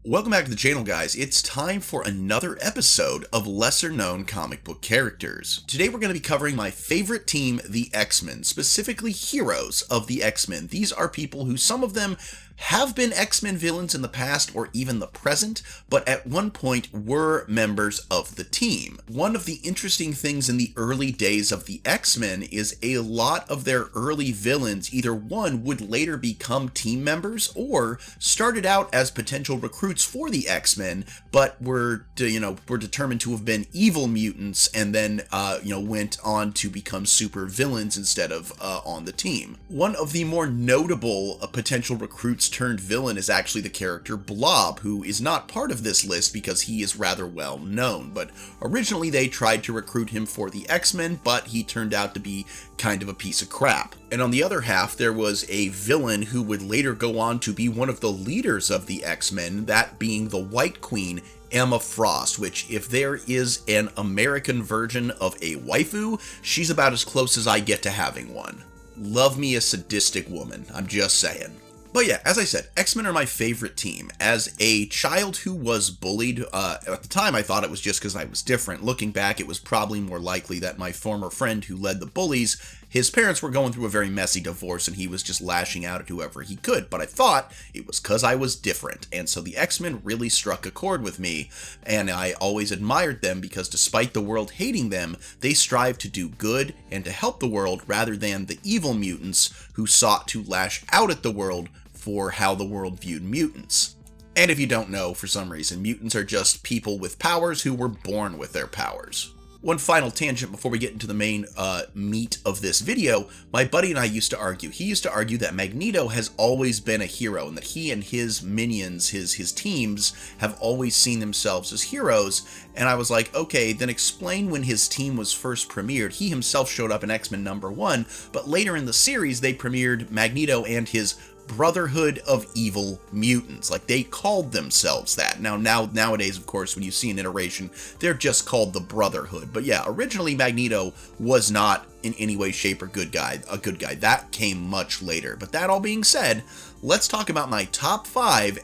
Welcome back to the channel, guys. It's time for another episode of lesser known comic book characters. Today we're going to be covering my favorite team, the X-Men, specifically heroes of the X-Men. These are people who, some of them have been X-Men villains in the past or even the present, but at one point were members of the team. One of the interesting things in the early days of the X-Men is a lot of their early villains either one would later become team members or started out as potential recruits for the X-Men, but were determined to have been evil mutants and then went on to become super villains instead of on the team. One of the more notable potential recruits turned villain is actually the character Blob, who is not part of this list because he is rather well known, but originally they tried to recruit him for the X-Men, but he turned out to be kind of a piece of crap. And on the other half, there was a villain who would later go on to be one of the leaders of the X-Men, that being the White Queen, Emma Frost, which, if there is an American version of a waifu, she's about as close as I get to having one. Love me a sadistic woman, I'm just saying. But yeah, as I said, X-Men are my favorite team. As a child who was bullied, at the time I thought it was just because I was different. Looking back, it was probably more likely that my former friend who led the bullies, his parents were going through a very messy divorce and he was just lashing out at whoever he could. But I thought it was because I was different. And so the X-Men really struck a chord with me. And I always admired them because despite the world hating them, they strived to do good and to help the world rather than the evil mutants who sought to lash out at the world for how the world viewed mutants. And if you don't know, for some reason, mutants are just people with powers who were born with their powers. One final tangent before we get into the main meat of this video, my buddy and I used to argue. He used to argue that Magneto has always been a hero and that he and his minions, his teams, have always seen themselves as heroes. And I was like, okay, then explain when his team was first premiered. He himself showed up in X-Men #1, but later in the series they premiered Magneto and his Brotherhood of Evil Mutants. Like, they called themselves that. Nowadays, of course, when you see an iteration, they're just called the Brotherhood. But yeah, originally Magneto was not in any way, shape, or a good guy. That came much later. But that all being said, let's talk about my top 5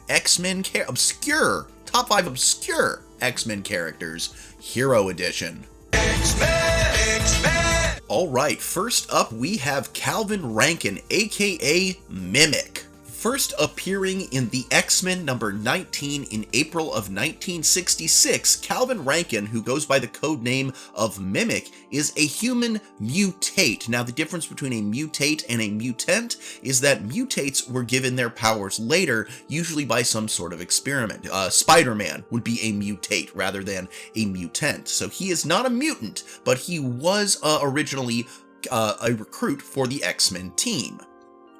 obscure X-Men characters, Hero Edition. X-Men! Alright, first up we have Calvin Rankin, aka Mimic. First appearing in the X-Men #19 in April of 1966, Calvin Rankin, who goes by the code name of Mimic, is a human mutate. Now, the difference between a mutate and a mutant is that mutates were given their powers later, usually by some sort of experiment. Spider-Man would be a mutate rather than a mutant. So he is not a mutant, but he was originally a recruit for the X-Men team.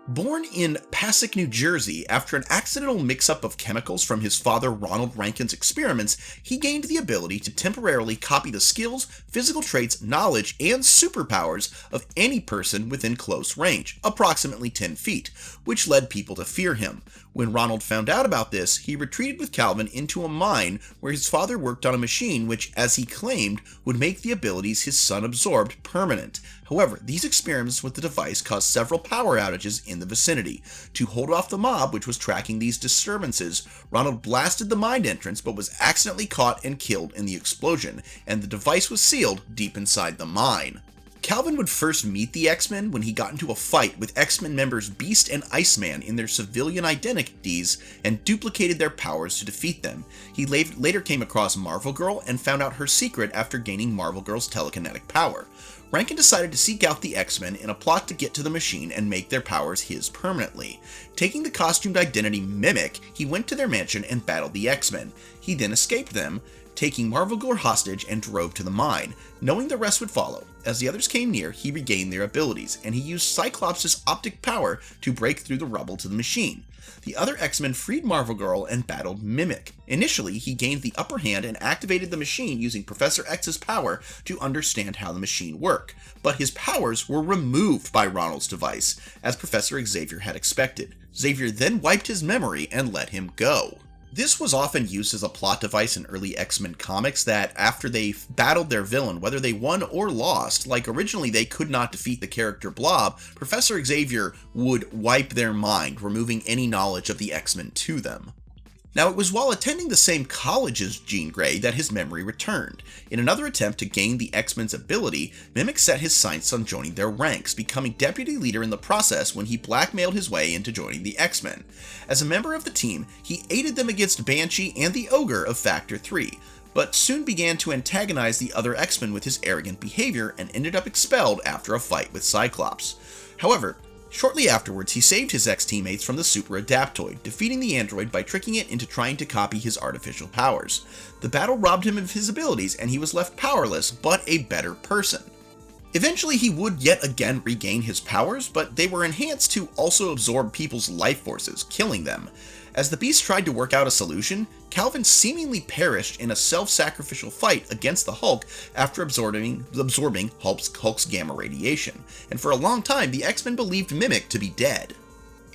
Born in Passaic, New Jersey, after an accidental mix-up of chemicals from his father Ronald Rankin's experiments, he gained the ability to temporarily copy the skills, physical traits, knowledge, and superpowers of any person within close range, approximately 10 feet, which led people to fear him. When Ronald found out about this, he retreated with Calvin into a mine where his father worked on a machine which, as he claimed, would make the abilities his son absorbed permanent. However, these experiments with the device caused several power outages in the vicinity. To hold off the mob which was tracking these disturbances, Ronald blasted the mine entrance but was accidentally caught and killed in the explosion, and the device was sealed deep inside the mine. Calvin would first meet the X-Men when he got into a fight with X-Men members Beast and Iceman in their civilian identities and duplicated their powers to defeat them. He later came across Marvel Girl and found out her secret after gaining Marvel Girl's telekinetic power. Rankin decided to seek out the X-Men in a plot to get to the machine and make their powers his permanently. Taking the costumed identity Mimic, he went to their mansion and battled the X-Men. He then escaped them, taking Marvel Girl hostage, and drove to the mine, knowing the rest would follow. As the others came near, he regained their abilities, and he used Cyclops' optic power to break through the rubble to the machine. The other X-Men freed Marvel Girl and battled Mimic. Initially, he gained the upper hand and activated the machine using Professor X's power to understand how the machine worked, but his powers were removed by Ronald's device, as Professor Xavier had expected. Xavier then wiped his memory and let him go. This was often used as a plot device in early X-Men comics that after they battled their villain, whether they won or lost, like originally they could not defeat the character Blob, Professor Xavier would wipe their mind, removing any knowledge of the X-Men to them. Now, it was while attending the same college as Jean Grey that his memory returned. In another attempt to gain the X-Men's ability, Mimic set his sights on joining their ranks, becoming deputy leader in the process when he blackmailed his way into joining the X-Men. As a member of the team, he aided them against Banshee and the Ogre of Factor 3, but soon began to antagonize the other X-Men with his arrogant behavior and ended up expelled after a fight with Cyclops. However, shortly afterwards, he saved his ex-teammates from the Super Adaptoid, defeating the android by tricking it into trying to copy his artificial powers. The battle robbed him of his abilities, and he was left powerless, but a better person. Eventually, he would yet again regain his powers, but they were enhanced to also absorb people's life forces, killing them. As the Beast tried to work out a solution, Calvin seemingly perished in a self-sacrificial fight against the Hulk after absorbing Hulk's gamma radiation, and for a long time the X-Men believed Mimic to be dead.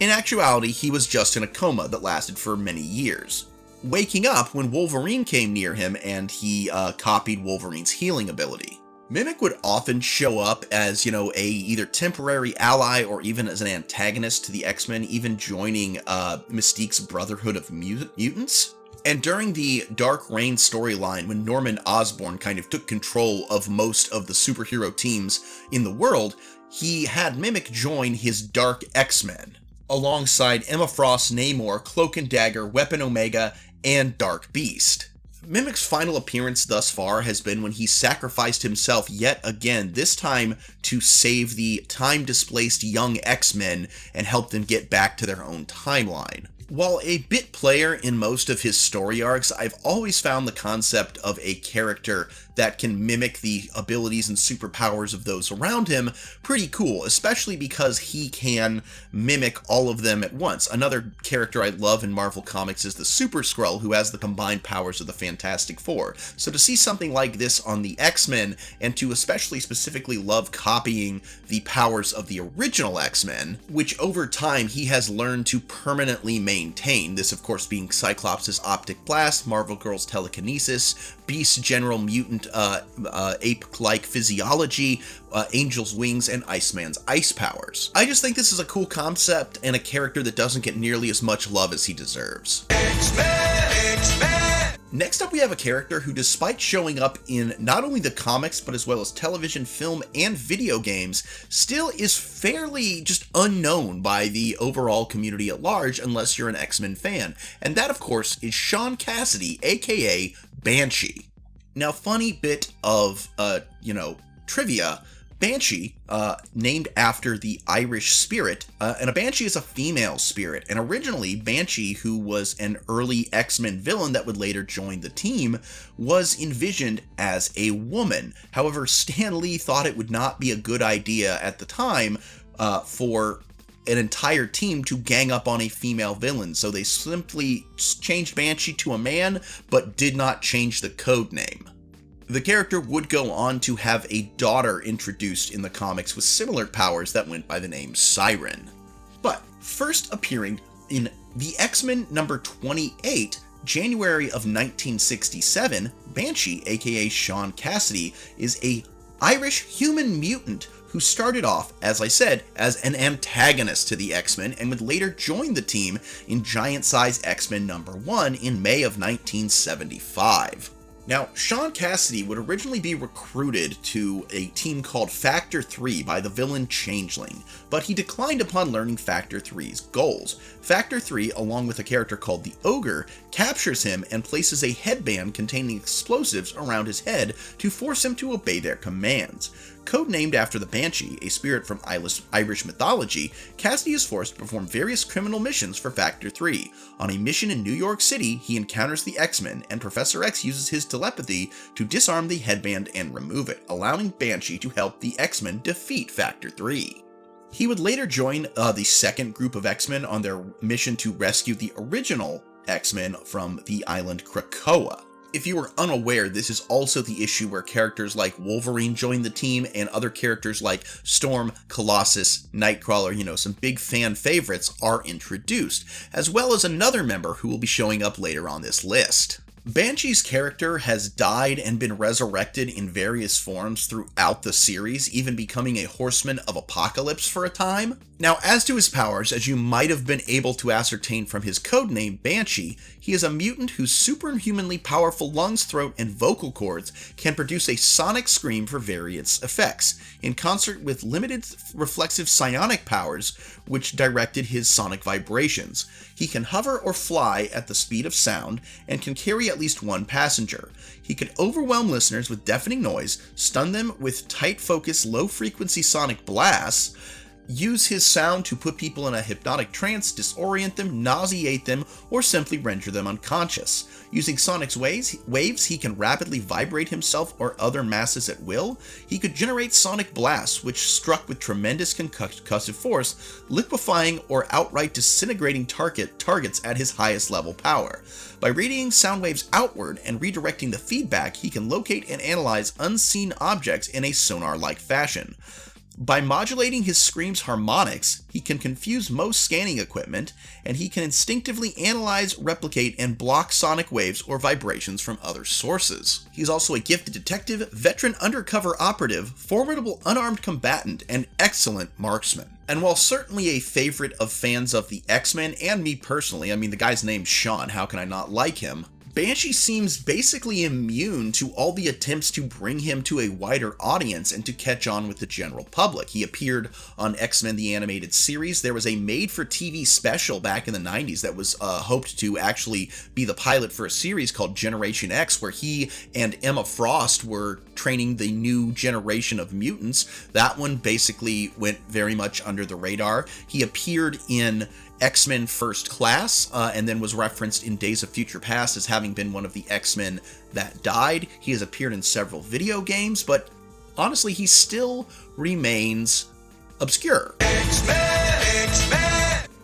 In actuality, he was just in a coma that lasted for many years, waking up when Wolverine came near him and he copied Wolverine's healing ability. Mimic would often show up as, a either temporary ally or even as an antagonist to the X-Men, even joining Mystique's Brotherhood of Mutants. And during the Dark Reign storyline, when Norman Osborn kind of took control of most of the superhero teams in the world, he had Mimic join his Dark X-Men, alongside Emma Frost, Namor, Cloak and Dagger, Weapon Omega, and Dark Beast. Mimic's final appearance thus far has been when he sacrificed himself yet again, this time to save the time-displaced young X-Men and help them get back to their own timeline. While a bit player in most of his story arcs, I've always found the concept of a character that can mimic the abilities and superpowers of those around him pretty cool, especially because he can mimic all of them at once. Another character I love in Marvel Comics is the Super Skrull, who has the combined powers of the Fantastic Four. So to see something like this on the X-Men, and to specifically love copying the powers of the original X-Men, which over time he has learned to permanently maintain, this of course being Cyclops' Optic Blast, Marvel Girl's Telekinesis, Beast's General Mutant ape-like physiology, Angel's Wings, and Iceman's ice powers. I just think this is a cool concept and a character that doesn't get nearly as much love as he deserves. Next up, we have a character who, despite showing up in not only the comics, but as well as television, film, and video games, still is fairly just unknown by the overall community at large unless you're an X-Men fan. And that, of course, is Sean Cassidy, aka Banshee. Now, funny bit of, trivia. Banshee, named after the Irish spirit, and a Banshee is a female spirit, and originally Banshee, who was an early X-Men villain that would later join the team, was envisioned as a woman. However, Stan Lee thought it would not be a good idea at the time for an entire team to gang up on a female villain, so they simply changed Banshee to a man, but did not change the code name. The character would go on to have a daughter introduced in the comics with similar powers that went by the name Siren. But first appearing in the X-Men number 28, January of 1967, Banshee, aka Sean Cassidy, is an Irish human mutant who started off, as I said, as an antagonist to the X-Men and would later join the team in Giant Size X-Men number 1 in May of 1975. Now, Sean Cassidy would originally be recruited to a team called Factor 3 by the villain Changeling, but he declined upon learning Factor 3's goals. Factor 3, along with a character called the Ogre, captures him and places a headband containing explosives around his head to force him to obey their commands. Codenamed after the Banshee, a spirit from Irish mythology, Cassidy is forced to perform various criminal missions for Factor 3. On a mission in New York City, he encounters the X-Men, and Professor X uses his telepathy to disarm the headband and remove it, allowing Banshee to help the X-Men defeat Factor 3. He would later join the second group of X-Men on their mission to rescue the original X-Men from the island Krakoa. If you were unaware, this is also the issue where characters like Wolverine join the team and other characters like Storm, Colossus, Nightcrawler, some big fan favorites are introduced, as well as another member who will be showing up later on this list. Banshee's character has died and been resurrected in various forms throughout the series, even becoming a Horseman of Apocalypse for a time. Now, as to his powers, as you might have been able to ascertain from his codename Banshee, he is a mutant whose superhumanly powerful lungs, throat, and vocal cords can produce a sonic scream for various effects, in concert with limited reflexive psionic powers which directed his sonic vibrations. He can hover or fly at the speed of sound, and can carry at least one passenger. He can overwhelm listeners with deafening noise, stun them with tight-focus, low-frequency sonic blasts, use his sound to put people in a hypnotic trance, disorient them, nauseate them, or simply render them unconscious. Using Sonic's waves, he can rapidly vibrate himself or other masses at will. He could generate sonic blasts, which struck with tremendous concussive force, liquefying or outright disintegrating targets at his highest level power. By radiating sound waves outward and redirecting the feedback, he can locate and analyze unseen objects in a sonar-like fashion. By modulating his scream's harmonics, he can confuse most scanning equipment, and he can instinctively analyze, replicate, and block sonic waves or vibrations from other sources. He's also a gifted detective, veteran undercover operative, formidable unarmed combatant, and excellent marksman. And while certainly a favorite of fans of the X-Men, and me personally, I mean, the guy's name's Sean, how can I not like him? Banshee seems basically immune to all the attempts to bring him to a wider audience and to catch on with the general public. He appeared on X-Men the Animated Series. There was a made-for-TV special back in the 90s that was hoped to actually be the pilot for a series called Generation X, where he and Emma Frost were training the new generation of mutants. That one basically went very much under the radar. He appeared in X-Men First Class, and then was referenced in Days of Future Past as having been one of the X-Men that died. He has appeared in several video games, but honestly, he still remains obscure. X-Men!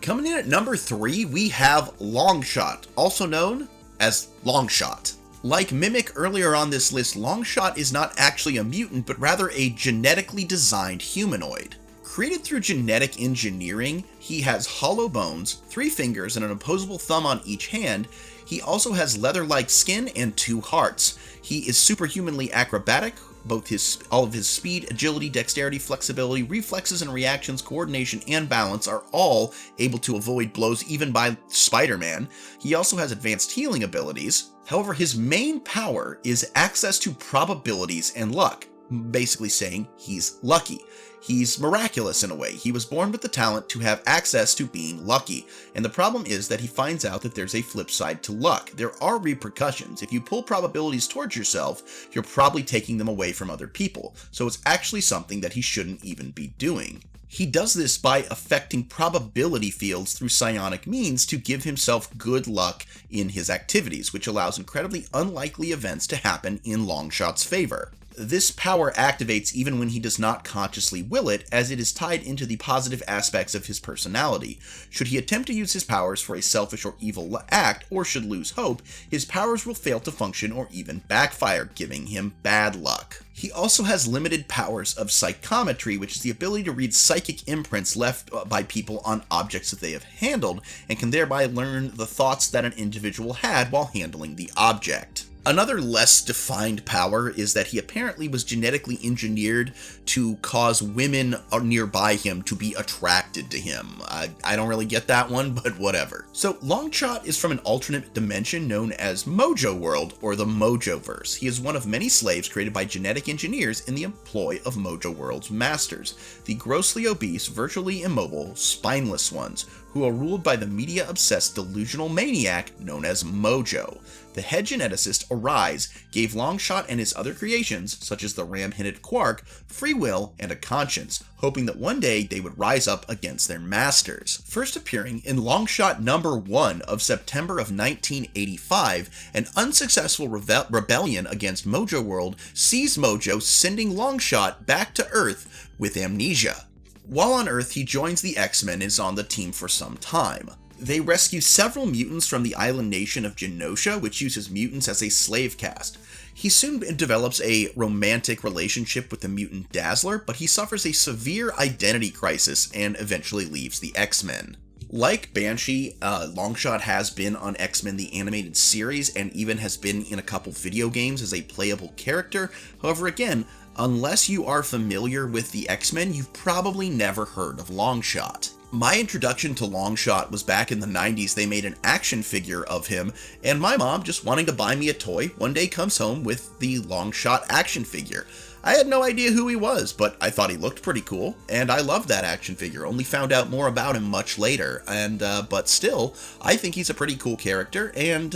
Coming in at number 3, we have Longshot, also known as Longshot. Like Mimic earlier on this list, Longshot is not actually a mutant, but rather a genetically designed humanoid. Created through genetic engineering, he has hollow bones, 3 fingers, and an opposable thumb on each hand. He also has leather-like skin and 2 hearts. He is superhumanly acrobatic. All of his speed, agility, dexterity, flexibility, reflexes and reactions, coordination, and balance are all able to avoid blows even by Spider-Man. He also has advanced healing abilities. However, his main power is access to probabilities and luck, basically saying he's lucky. He's miraculous in a way. He was born with the talent to have access to being lucky, and the problem is that he finds out that there's a flip side to luck. There are repercussions. If you pull probabilities towards yourself, you're probably taking them away from other people, so it's actually something that he shouldn't even be doing. He does this by affecting probability fields through psionic means to give himself good luck in his activities, which allows incredibly unlikely events to happen in Longshot's favor. This power activates even when he does not consciously will it, as it is tied into the positive aspects of his personality. Should he attempt to use his powers for a selfish or evil act, or should lose hope, his powers will fail to function or even backfire, giving him bad luck. He also has limited powers of psychometry, which is the ability to read psychic imprints left by people on objects that they have handled, and can thereby learn the thoughts that an individual had while handling the object. Another less defined power is that he apparently was genetically engineered to cause women nearby him to be attracted to him. I don't really get that one, but whatever. So Longshot is from an alternate dimension known as Mojo World, or the Mojoverse. He is one of many slaves created by genetic engineers in the employ of Mojo World's masters, the grossly obese, virtually immobile, spineless ones, who are ruled by the media-obsessed delusional maniac known as Mojo. The head geneticist, Arise, gave Longshot and his other creations, such as the ram-headed Quark, free will and a conscience, hoping that one day they would rise up against their masters. First appearing in Longshot number 1 of September of 1985, an unsuccessful rebellion against Mojo World sees Mojo sending Longshot back to Earth with amnesia. While on Earth, he joins the X-Men and is on the team for some time. They rescue several mutants from the island nation of Genosha, which uses mutants as a slave caste. He soon develops a romantic relationship with the mutant Dazzler, but he suffers a severe identity crisis and eventually leaves the X-Men. Like Banshee, Longshot has been on X-Men the Animated Series and even has been in a couple video games as a playable character. However, again, unless you are familiar with the X-Men, you've probably never heard of Longshot. My introduction to Longshot was back in the 90s. They made an action figure of him, and my mom, just wanting to buy me a toy, one day comes home with the Longshot action figure. I had no idea who he was, but I thought he looked pretty cool, and I loved that action figure. Only found out more about him much later, and but still, I think he's a pretty cool character, and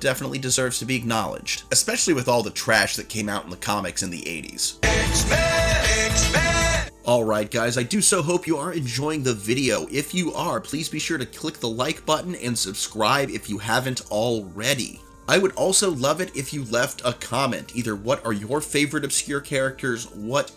definitely deserves to be acknowledged, especially with all the trash that came out in the comics in the 80s. Alright guys, I do so hope you are enjoying the video. If you are, please be sure to click the like button and subscribe if you haven't already. I would also love it if you left a comment, either what are your favorite obscure characters, what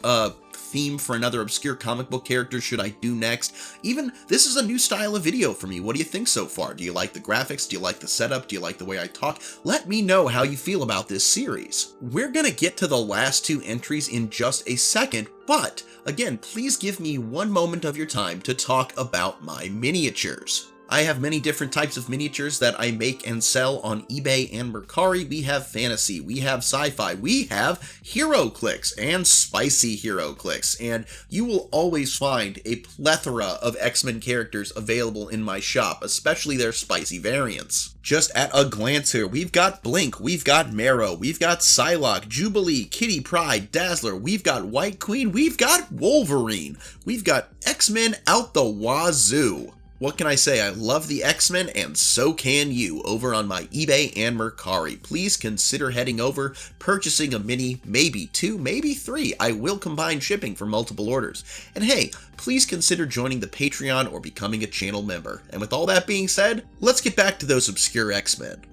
theme for another obscure comic book character should I do next, even this is a new style of video for me, what do you think so far? Do you like the graphics? Do you like the setup? Do you like the way I talk? Let me know how you feel about this series. We're gonna get to the last two entries in just a second, but again, please give me one moment of your time to talk about my miniatures. I have many different types of miniatures that I make and sell on eBay and Mercari. We have fantasy, we have sci-fi, we have HeroClix and spicy HeroClix, and you will always find a plethora of X-Men characters available in my shop, especially their spicy variants. Just at a glance here, we've got Blink, we've got Marrow, we've got Psylocke, Jubilee, Kitty Pryde, Dazzler, we've got White Queen, we've got Wolverine, we've got X-Men out the wazoo. What can I say? I love the X-Men, and so can you, over on my eBay and Mercari. Please consider heading over, purchasing a mini, maybe two, maybe three. I will combine shipping for multiple orders. And hey, please consider joining the Patreon or becoming a channel member. And with all that being said, let's get back to those obscure X-Men.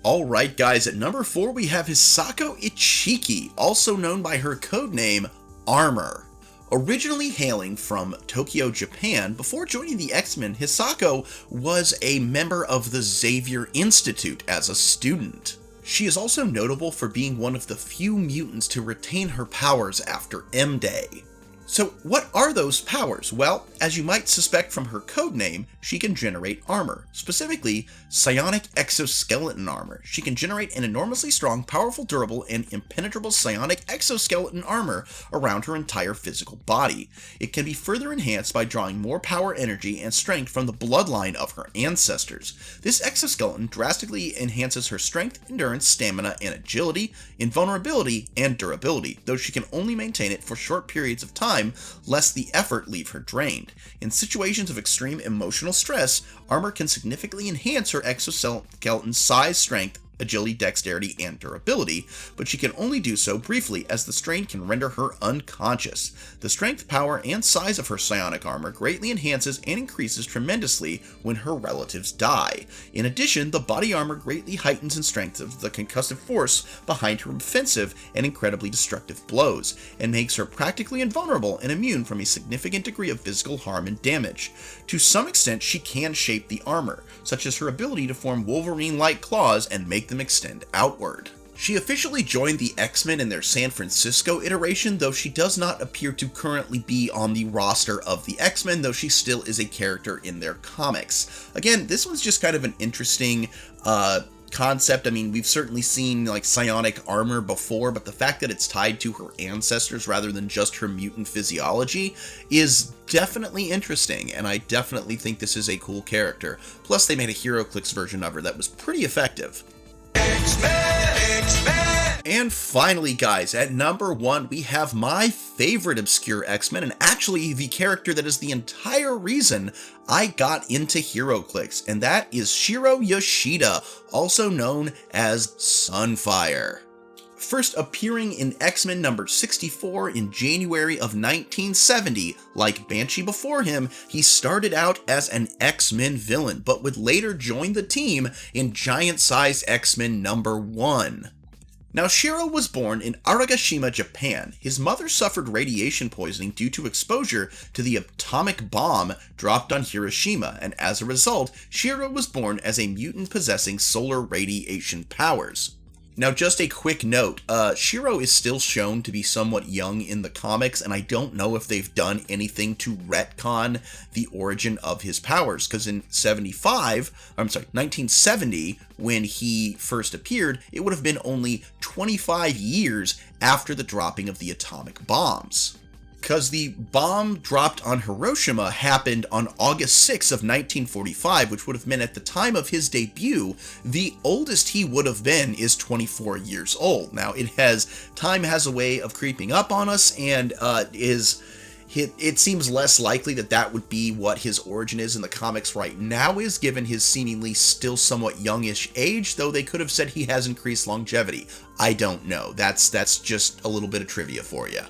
Alright guys, at number 4 we have Hisako Ichiki, also known by her codename Armor. Originally hailing from Tokyo, Japan, before joining the X-Men, Hisako was a member of the Xavier Institute as a student. She is also notable for being one of the few mutants to retain her powers after M-Day. So what are those powers? Well, as you might suspect from her codename, she can generate armor, specifically psionic exoskeleton armor. She can generate an enormously strong, powerful, durable, and impenetrable psionic exoskeleton armor around her entire physical body. It can be further enhanced by drawing more power, energy, and strength from the bloodline of her ancestors. This exoskeleton drastically enhances her strength, endurance, stamina, and agility, invulnerability, and durability, though she can only maintain it for short periods of time, lest the effort leave her drained. In situations of extreme emotional stress, armor can significantly enhance her exoskeleton's size, strength, agility, dexterity, and durability, but she can only do so briefly as the strain can render her unconscious. The strength, power, and size of her psionic armor greatly enhances and increases tremendously when her relatives die. In addition, the body armor greatly heightens and strengthens the concussive force behind her offensive and incredibly destructive blows, and makes her practically invulnerable and immune from a significant degree of physical harm and damage. To some extent, she can shape the armor, such as her ability to form Wolverine-like claws and make them extend outward. She officially joined the X-Men in their San Francisco iteration, though she does not appear to currently be on the roster of the X-Men, though she still is a character in their comics. Again, this one's just kind of an interesting concept. I mean, we've certainly seen like psionic armor before, but the fact that it's tied to her ancestors rather than just her mutant physiology is definitely interesting, and I definitely think this is a cool character. Plus, they made a HeroClix version of her that was pretty effective. And finally, guys, at number 1, we have my favorite obscure X-Men, and actually the character that is the entire reason I got into HeroClix, and that is Shiro Yoshida, also known as Sunfire. First appearing in X-Men number 64 in January of 1970, like Banshee before him, he started out as an X-Men villain, but would later join the team in Giant Size X-Men number 1. Now, Shiro was born in Aragashima, Japan. His mother suffered radiation poisoning due to exposure to the atomic bomb dropped on Hiroshima, and as a result, Shiro was born as a mutant possessing solar radiation powers. Now, just a quick note, Shiro is still shown to be somewhat young in the comics, and I don't know if they've done anything to retcon the origin of his powers, because in 1970, when he first appeared, it would have been only 25 years after the dropping of the atomic bombs. Because the bomb dropped on Hiroshima happened on August 6th of 1945, which would have meant at the time of his debut, the oldest he would have been is 24 years old. Now, time has a way of creeping up on us, and it seems less likely that would be what his origin is in the comics right now is, given his seemingly still somewhat youngish age, though they could have said he has increased longevity. I don't know. That's just a little bit of trivia for you.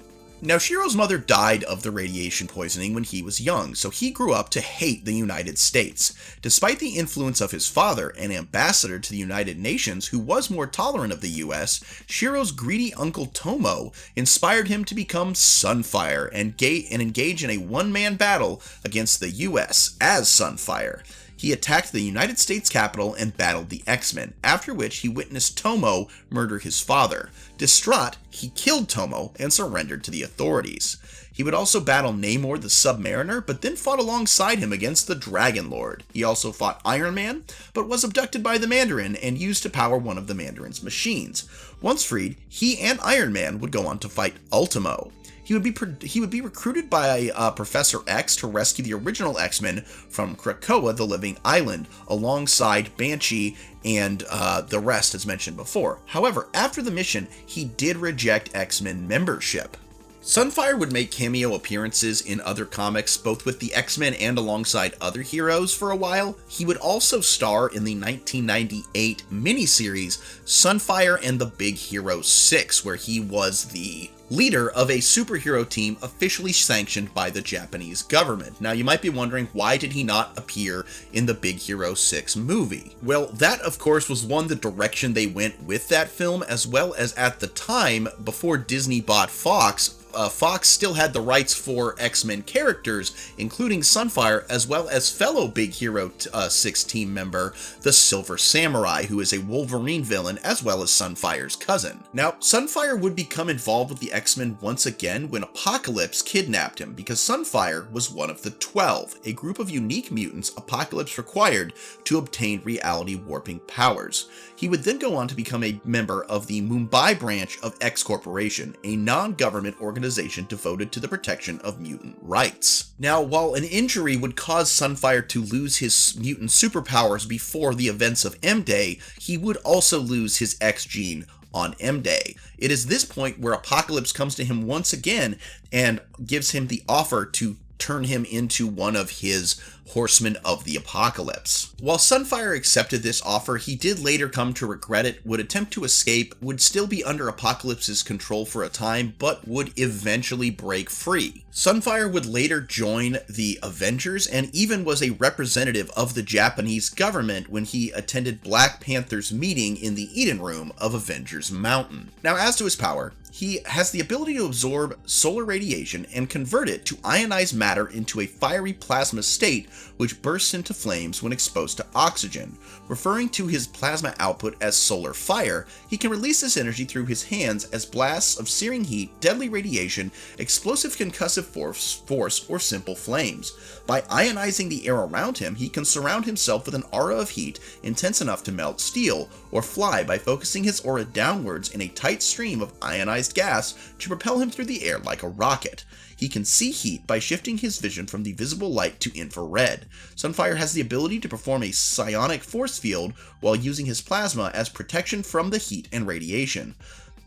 Now, Shiro's mother died of the radiation poisoning when he was young, so he grew up to hate the United States. Despite the influence of his father, an ambassador to the United Nations who was more tolerant of the US, Shiro's greedy uncle Tomo inspired him to become Sunfire and engage in a one-man battle against the US as Sunfire. He attacked the United States Capitol and battled the X-Men, after which he witnessed Tomo murder his father. Distraught, he killed Tomo and surrendered to the authorities. He would also battle Namor the Submariner, but then fought alongside him against the Dragon Lord. He also fought Iron Man, but was abducted by the Mandarin and used to power one of the Mandarin's machines. Once freed, he and Iron Man would go on to fight Ultimo. He would be recruited by Professor X to rescue the original X-Men from Krakoa, the Living Island, alongside Banshee and the rest as mentioned before. However, after the mission, he did reject X-Men membership. Sunfire would make cameo appearances in other comics, both with the X-Men and alongside other heroes for a while. He would also star in the 1998 miniseries Sunfire and the Big Hero 6, where he was the leader of a superhero team officially sanctioned by the Japanese government. Now, you might be wondering, why did he not appear in the Big Hero 6 movie? Well, that of course was the direction they went with that film, as well as at the time, before Disney bought Fox, Fox still had the rights for X-Men characters, including Sunfire, as well as fellow Big Hero 6 team member, the Silver Samurai, who is a Wolverine villain, as well as Sunfire's cousin. Now, Sunfire would become involved with the X-Men once again when Apocalypse kidnapped him, because Sunfire was one of the 12, a group of unique mutants Apocalypse required to obtain reality warping powers. He would then go on to become a member of the Mumbai branch of X Corporation, a non-government organization devoted to the protection of mutant rights. Now, while an injury would cause Sunfire to lose his mutant superpowers before the events of M-Day, he would also lose his X gene on M-Day. It is this point where Apocalypse comes to him once again and gives him the offer to turn him into one of his Horsemen of the Apocalypse. While Sunfire accepted this offer, he did later come to regret it, would attempt to escape, would still be under Apocalypse's control for a time, but would eventually break free. Sunfire would later join the Avengers and even was a representative of the Japanese government when he attended Black Panther's meeting in the Eden Room of Avengers Mountain. Now, as to his power, he has the ability to absorb solar radiation and convert it to ionized matter into a fiery plasma state which bursts into flames when exposed to oxygen. Referring to his plasma output as solar fire, he can release this energy through his hands as blasts of searing heat, deadly radiation, explosive concussive force, or simple flames. By ionizing the air around him, he can surround himself with an aura of heat intense enough to melt steel, or fly by focusing his aura downwards in a tight stream of ionized gas to propel him through the air like a rocket. He can see heat by shifting his vision from the visible light to infrared. Sunfire has the ability to perform a psionic force field while using his plasma as protection from the heat and radiation,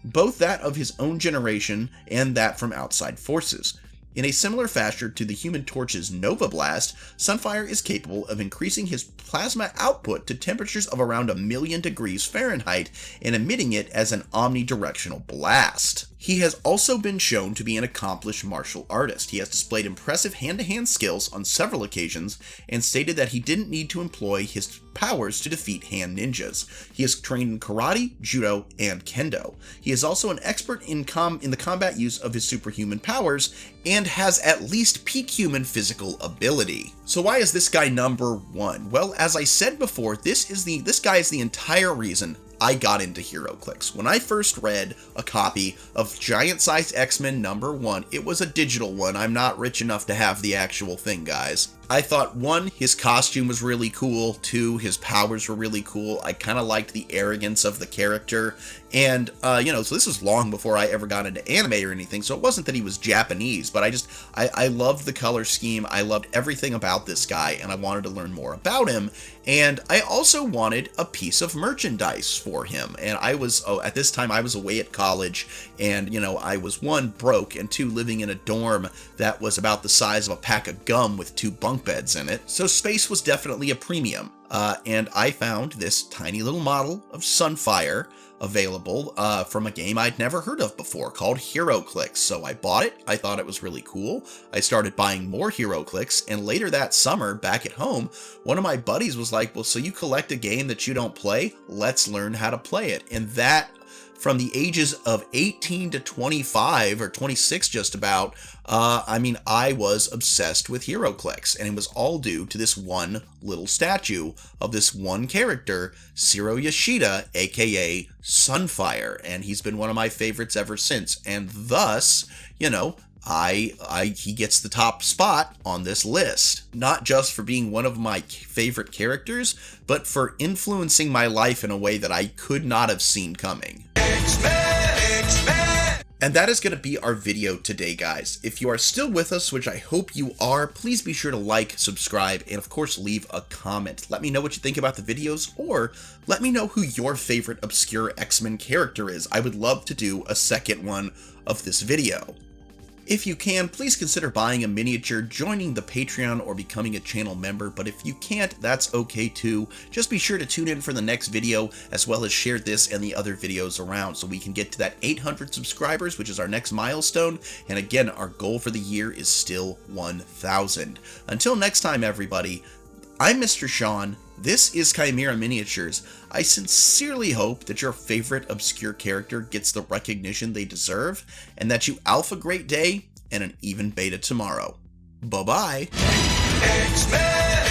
both that of his own generation and that from outside forces. In a similar fashion to the Human Torch's Nova Blast, Sunfire is capable of increasing his plasma output to temperatures of around 1,000,000 degrees Fahrenheit and emitting it as an omnidirectional blast. He has also been shown to be an accomplished martial artist. He has displayed impressive hand-to-hand skills on several occasions and stated that he didn't need to employ his powers to defeat hand ninjas. He is trained in karate, judo, and kendo. He is also an expert in the combat use of his superhuman powers and has at least peak human physical ability. So why is this guy number one? Well, as I said before, this guy is the entire reason I got into HeroClix. When I first read a copy of Giant Size X-Men #1, it was a digital one. I'm not rich enough to have the actual thing, guys. I thought, 1, his costume was really cool, 2, his powers were really cool. I kind of liked the arrogance of the character, and, so this was long before I ever got into anime or anything, so it wasn't that he was Japanese, but I loved the color scheme, I loved everything about this guy, and I wanted to learn more about him, and I also wanted a piece of merchandise for him, and at this time, I was away at college, and, I was 1, broke, and 2, living in a dorm that was about the size of a pack of gum with 2 bunk beds in it, so space was definitely a premium. And I found this tiny little model of Sunfire available from a game I'd never heard of before called HeroClix. So I bought it. I thought it was really cool. I started buying more HeroClix, and later that summer, back at home, one of my buddies was like, well, so you collect a game that you don't play? Let's learn how to play it. And that, from the ages of 18 to 25 or 26 just about, I was obsessed with HeroClix, and it was all due to this one little statue of this one character, Zero Yoshida, aka Sunfire, and he's been one of my favorites ever since, and thus, he gets the top spot on this list, not just for being one of my favorite characters, but for influencing my life in a way that I could not have seen coming. And that is going to be our video today, guys. If you are still with us, which I hope you are, please be sure to like, subscribe, and of course leave a comment. Let me know what you think about the videos, or let me know who your favorite obscure X-Men character is. I would love to do a second one of this video. If you can, please consider buying a miniature, joining the Patreon, or becoming a channel member, but if you can't, that's okay too. Just be sure to tune in for the next video, as well as share this and the other videos around so we can get to that 800 subscribers, which is our next milestone, and again, our goal for the year is still 1,000. Until next time, everybody, I'm Mr. Sean, this is Chimera Miniatures. I sincerely hope that your favorite obscure character gets the recognition they deserve, and that you alpha great day and an even beta tomorrow. Bye-bye. X-Men!